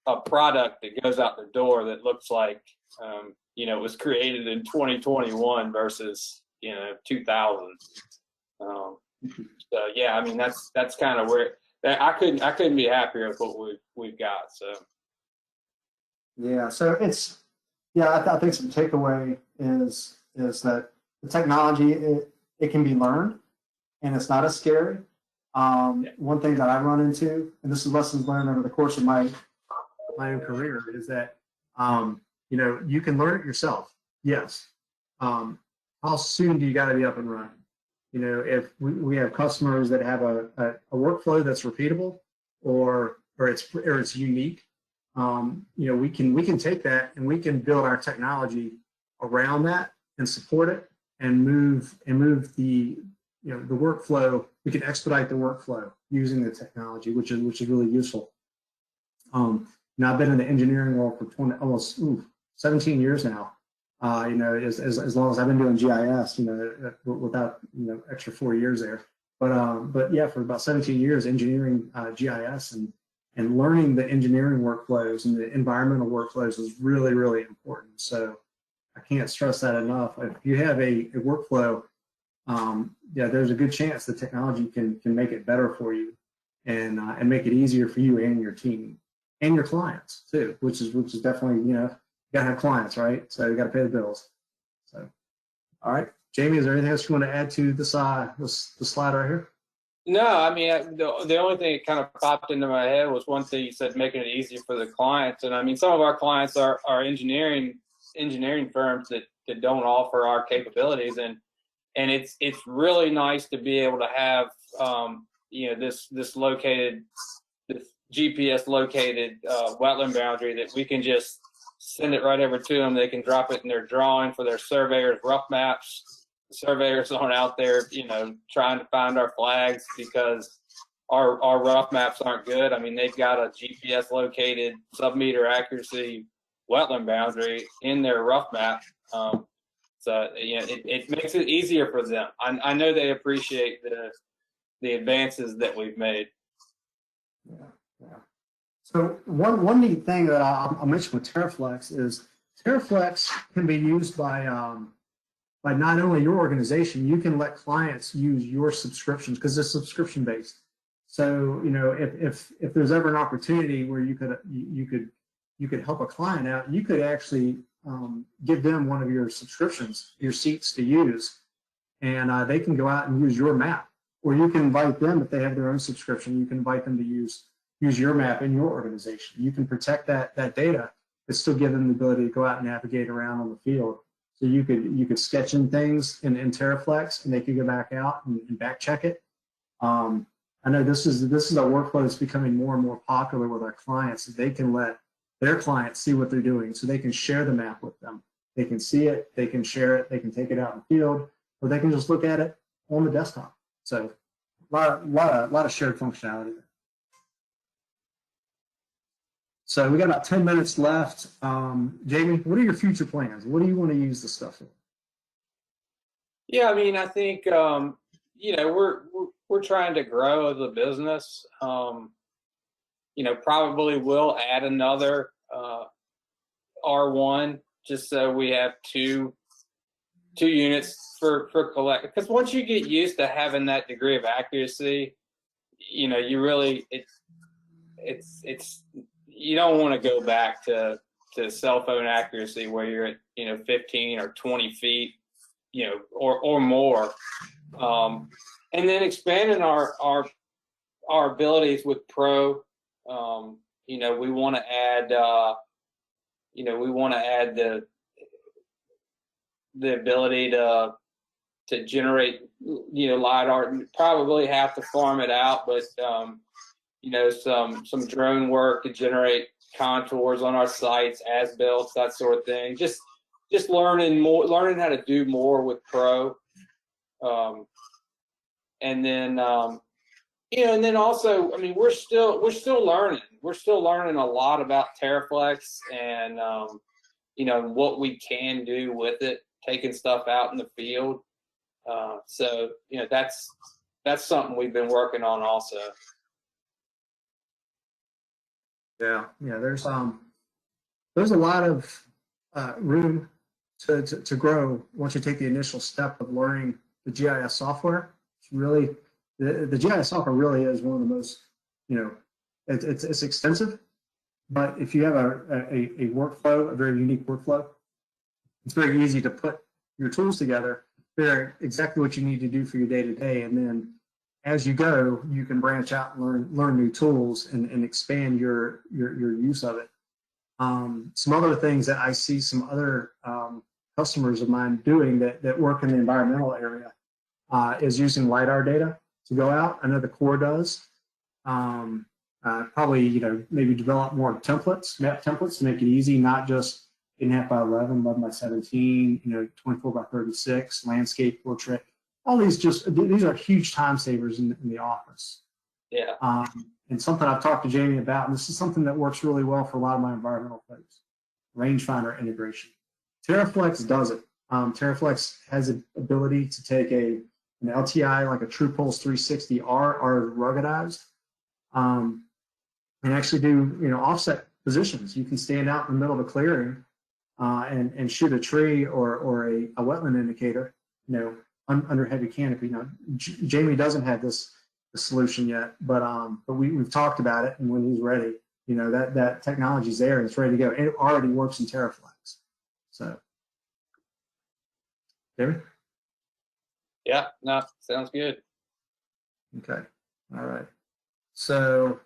a product that goes out the door that looks like, you know, it was created in 2021 versus, you know, 2000. So yeah, I mean, that's kind of where I couldn't be happier with what we've got. So Yeah, so I think some takeaway is that the technology, it can be learned, and it's not as scary. One thing that I've run into, and this is lessons learned over the course of my own career, is that you know, you can learn it yourself. Yes. How soon do you got to be up and running? You know, if we have customers that have a workflow that's repeatable or it's unique, you know, we can take that and we can build our technology around that and support it and move the, you know, the workflow. We can expedite the workflow using the technology, which is really useful. Now I've been in the engineering world for almost 17 years now. You know, as long as I've been doing GIS, you know, without, you know, extra 4 years there. But yeah, for about 17 years, engineering GIS and learning the engineering workflows and the environmental workflows is really, really important. So I can't stress that enough. If you have a workflow, yeah, there's a good chance the technology can make it better for you and make it easier for you and your team and your clients too, which is definitely, you know, you gotta have clients, right? So you gotta pay the bills. So, all right, Jamie, is there anything else you want to add to this the slide right here? no, I mean, the only thing that kind of popped into my head was one thing you said, making it easier for the clients. And I mean, some of our clients are engineering firms that don't offer our capabilities, and it's really nice to be able to have you know, this GPS located wetland boundary that we can just send it right over to them. They can drop it in their drawing for their surveyors' rough maps. The surveyors aren't out there, you know, trying to find our flags because our rough maps aren't good. I mean, they've got a GPS located sub-meter accuracy wetland boundary in their rough map. So, you know, it makes it easier for them. I know they appreciate the advances that we've made. Yeah. So one neat thing that I'll mention with TerraFlex is TerraFlex can be used by not only your organization. You can let clients use your subscriptions because it's subscription based. So, you know, if there's ever an opportunity where you could help a client out, you could actually give them one of your subscriptions, your seats to use, and they can go out and use your map. Or you can invite them, if they have their own subscription, you can invite them to use use your map in your organization. You can protect that data, but still give them the ability to go out and navigate around on the field. So you could sketch in things in TerraFlex, and they could go back out and back check it. I know this is a workflow that's becoming more and more popular with our clients. They can let their clients see what they're doing, so they can share the map with them. They can see it, they can share it, they can take it out in the field, or they can just look at it on the desktop. So a lot of shared functionality there. So we got about 10 minutes left. Jamie, what are your future plans? What do you want to use this stuff for? Yeah, I mean, I think you know, we're trying to grow as a business. You know, probably will add another R1 just so we have two units for collect. Because once you get used to having that degree of accuracy, you know, you really it's you don't want to go back to cell phone accuracy where you're at, you know, 15 or 20 feet, you know, or more. And then expanding our abilities with Pro. You know, we want to add the ability to generate, you know, LiDAR. Probably have to farm it out, but you know, some drone work to generate contours on our sites, as built, that sort of thing. Just learning how to do more with Pro. And then you know, and then also, I mean, we're still learning. We're still learning a lot about TerraFlex and you know, what we can do with it, taking stuff out in the field. So you know, that's something we've been working on also. Yeah, there's a lot of room to grow once you take the initial step of learning the GIS software. It's really the GIS software really is one of the most, you know, it's extensive, but if you have a workflow, a very unique workflow, it's very easy to put your tools together, figure exactly what you need to do for your day-to-day, and then as you go, you can branch out and learn new tools and expand your use of it. Some other things that I see some other customers of mine doing that work in the environmental area is using LiDAR data to go out. I know the Corps does. Probably, you know, maybe develop more templates, map templates to make it easy, not just 8.5 by 11, 11 by 17, you know, 24 by 36, landscape, portrait. All these these are huge time savers in the office. Yeah. And something I've talked to Jamie about, and this is something that works really well for a lot of my environmental folks, rangefinder integration. TerraFlex does it. TerraFlex has the ability to take an LTI, like a TruePulse 360R, or ruggedized, and actually do, you know, offset positions. You can stand out in the middle of a clearing and shoot a tree or a wetland indicator, you know, under heavy canopy. Now, Jamie doesn't have this solution yet, but we've talked about it, and when he's ready, you know, that technology's there and it's ready to go. And it already works in TerraFlex. So, Jamie? Yeah, no, sounds good. Okay, all right. So,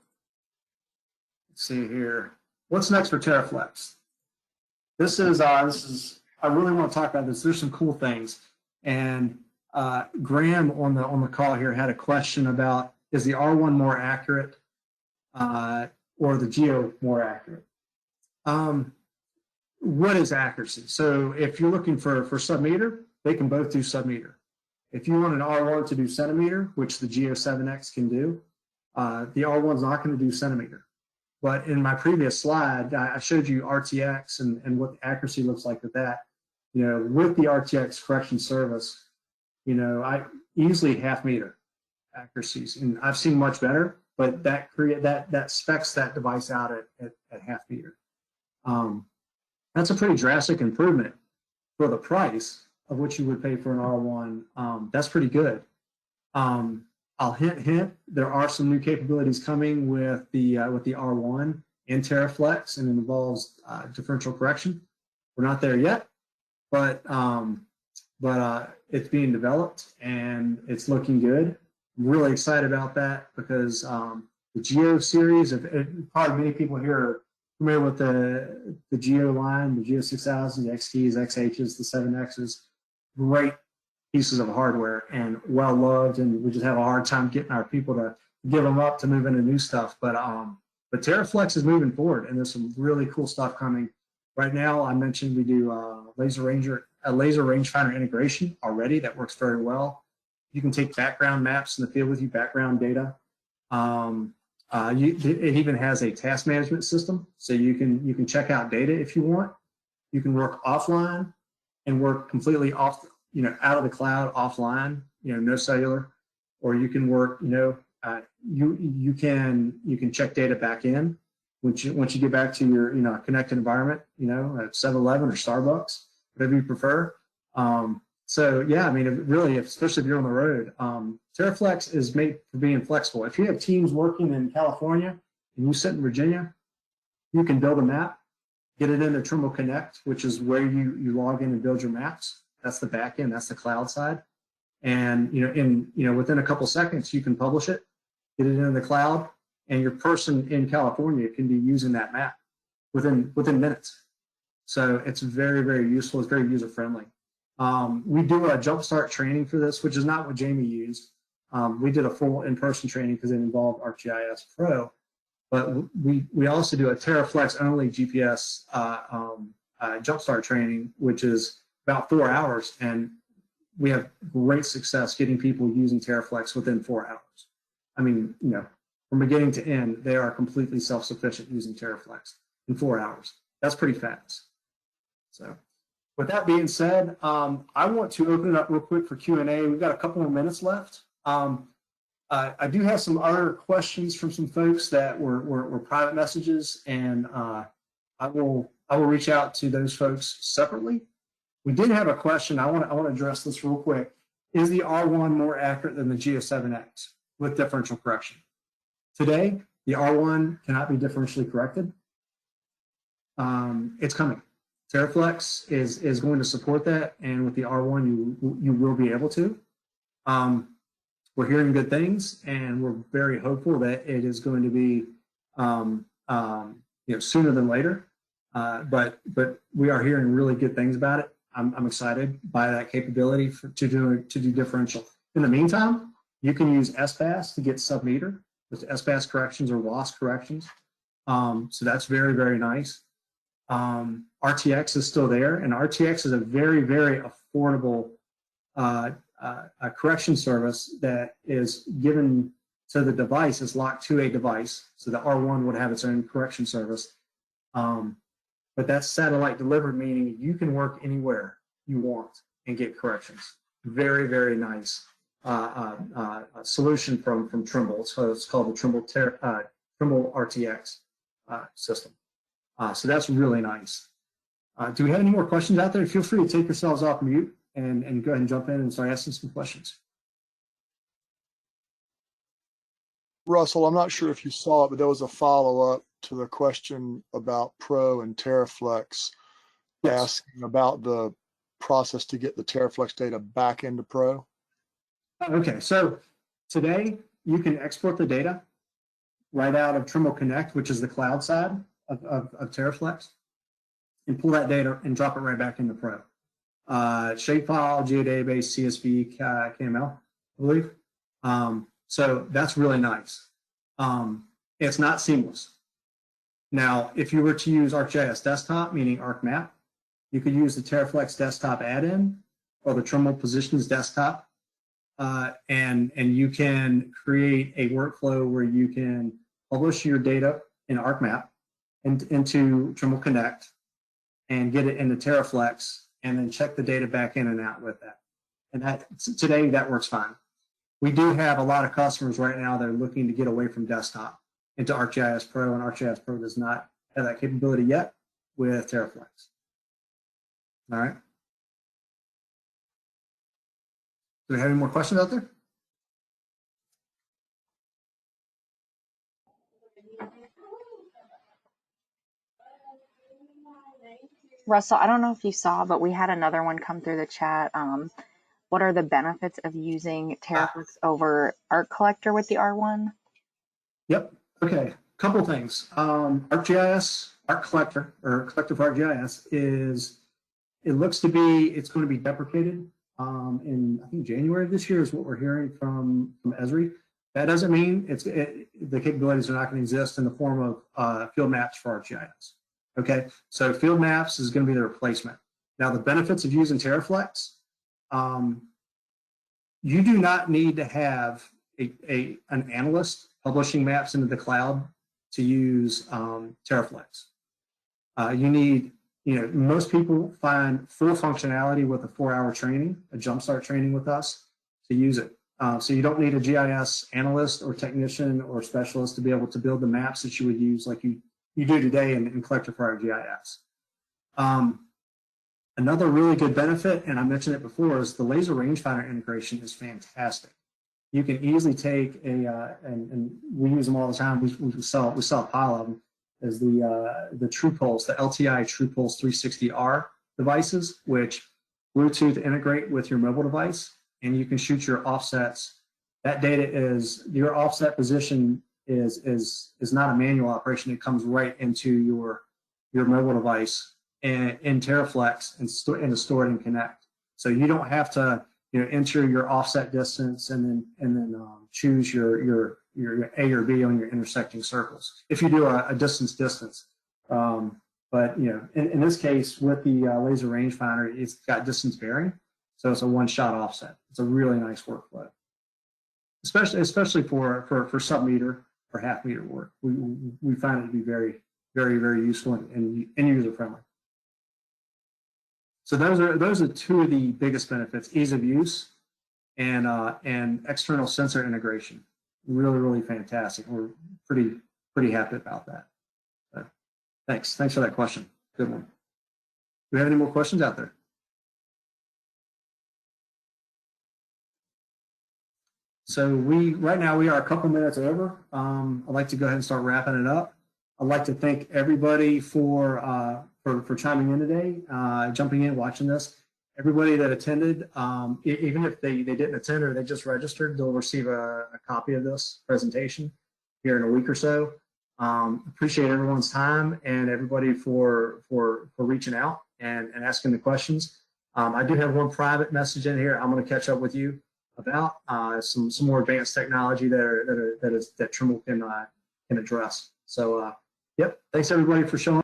let's see here. What's next for TerraFlex? This is I really want to talk about this. There's some cool things, and Graham on the call here had a question about, is the R1 more accurate or the Geo more accurate? What is accuracy? So if you're looking for sub-meter, they can both do sub-meter. If you want an R1 to do centimeter, which the Geo 7X can do, the R1 is not going to do centimeter. But in my previous slide, I showed you RTX and what the accuracy looks like with that. You know, with the RTX correction service, you know, I easily half-meter accuracies, and I've seen much better. But that specs that device out at half-meter. That's a pretty drastic improvement for the price of what you would pay for an R1. That's pretty good. I'll hint, there are some new capabilities coming with the R1 and TerraFlex, and it involves differential correction. We're not there yet, but it's being developed and it's looking good. I'm really excited about that because the Geo series. Probably many people here are familiar with the Geo line, the Geo 6000, the XTs, XHs, the 7Xs. Great pieces of hardware and well loved, and we just have a hard time getting our people to give them up to move into new stuff. But TerraFlex is moving forward, and there's some really cool stuff coming. Right now, I mentioned we do laser rangefinder integration already that works very well. You can take background maps in the field with you, background data. It even has a task management system, so you can check out data if you want. You can work offline and work completely off, out of the cloud, offline, no cellular, or you can work, you can check data back in once you get back to your connected environment, at 7-Eleven or Starbucks, whatever you prefer. So yeah, I mean, really, especially if you're on the road, TerraFlex is made for being flexible. If you have teams working in California and you sit in Virginia, you can build a map, get it into Trimble Connect, which is where you log in and build your maps. That's the back end, that's the cloud side. And within a couple seconds, you can publish it, get it into the cloud, and your person in California can be using that map within minutes. So it's very, very useful. It's very user friendly. We do a jumpstart training for this, which is not what Jamie used. We did a full in-person training because it involved ArcGIS Pro, but we also do a TerraFlex only GPS jumpstart training, which is about 4 hours, and we have great success getting people using TerraFlex within 4 hours. I mean, from beginning to end, they are completely self-sufficient using TerraFlex in 4 hours. That's pretty fast. So with that being said, I want to open it up real quick for Q&A. We've got a couple more minutes left. I do have some other questions from some folks that were private messages, and I will reach out to those folks separately. We did have a question. I want to address this real quick. Is the R1 more accurate than the Geo7X with differential correction? Today, the R1 cannot be differentially corrected. It's coming. TerraFlex is going to support that, and with the R1, you will be able to. We're hearing good things, and we're very hopeful that it is going to be sooner than later. But we are hearing really good things about it. I'm excited by that capability to do differential. In the meantime, you can use SBAS to get sub-meter with SBAS corrections or WAS corrections. So that's very, very nice. RTX is still there, and RTX is a very, very affordable a correction service that is given to the device, is locked to a device. So the R1 would have its own correction service. But that's satellite delivered, meaning you can work anywhere you want and get corrections. Very, very nice solution from Trimble. So it's called the Trimble RTX system. So that's really nice. Do we have any more questions out there? Feel free to take yourselves off mute and go ahead and jump in and start asking some questions. Russell, I'm not sure if you saw it, but there was a follow-up to the question about Pro and TerraFlex, Yes. asking about the process to get the TerraFlex data back into Pro. Okay, so today you can export the data right out of Trimble Connect, which is the cloud side of TerraFlex, and pull that data and drop it right back into Pro. Shapefile, geodatabase, CSV, KML, I believe. So that's really nice. It's not seamless. Now, if you were to use ArcGIS Desktop, meaning ArcMap, you could use the TerraFlex Desktop add-in or the Trimble Positions Desktop, and you can create a workflow where you can publish your data in ArcMap into Trimble Connect and get it into TerraFlex, and then check the data back in and out with that. And today that works fine. We do have a lot of customers right now that are looking to get away from desktop into ArcGIS Pro, and ArcGIS Pro does not have that capability yet with TerraFlex. All right. Do we have any more questions out there? Russell, I don't know if you saw, but we had another one come through the chat. What are the benefits of using TerraFlex over Arc Collector with the R1? Yep. Okay, couple things. ArcGIS, Arc Collector, or Collective ArcGIS is, it's going to be deprecated in, I think, January of this year is what we're hearing from Esri. That doesn't mean the capabilities are not going to exist in the form of field maps for ArcGIS. Okay, so field maps is going to be the replacement. Now, the benefits of using TerraFlex, you do not need to have an analyst publishing maps into the cloud to use TerraFlex. Most people find full functionality with a 4-hour training, a jumpstart training with us to use it. So you don't need a GIS analyst or technician or specialist to be able to build the maps that you would use like you do today in Collective ArcGIS. Another really good benefit, and I mentioned it before, is the laser rangefinder integration is fantastic. You can easily take and we use them all the time. We saw a pile of them, is the TruePulse, the LTI TruePulse 360R devices, which Bluetooth integrate with your mobile device, and you can shoot your offsets. That data is, your offset position is not a manual operation. It comes right into your mobile device and in TerraFlex and stored in Connect. So you don't have to enter your offset distance and then choose your A or B on your intersecting circles. If you do a distance, but in this case with the laser rangefinder, it's got distance bearing, so it's a one-shot offset. It's a really nice workflow, especially for sub-meter or half-meter work. We find it to be very, very, very useful and user-friendly. So those are two of the biggest benefits: ease of use and external sensor integration. Really, really fantastic. We're pretty happy about that. So, thanks for that question. Good one. Do we have any more questions out there? So right now we are a couple minutes over. I'd like to go ahead and start wrapping it up. I'd like to thank everybody for chiming in today, jumping in, watching this. Everybody that attended, even if they didn't attend or they just registered, they'll receive a copy of this presentation here in a week or so. Appreciate everyone's time and everybody for reaching out and asking the questions. I do have one private message in here I'm going to catch up with you about some more advanced technology that Trimble can address. So, yep, thanks everybody for showing up.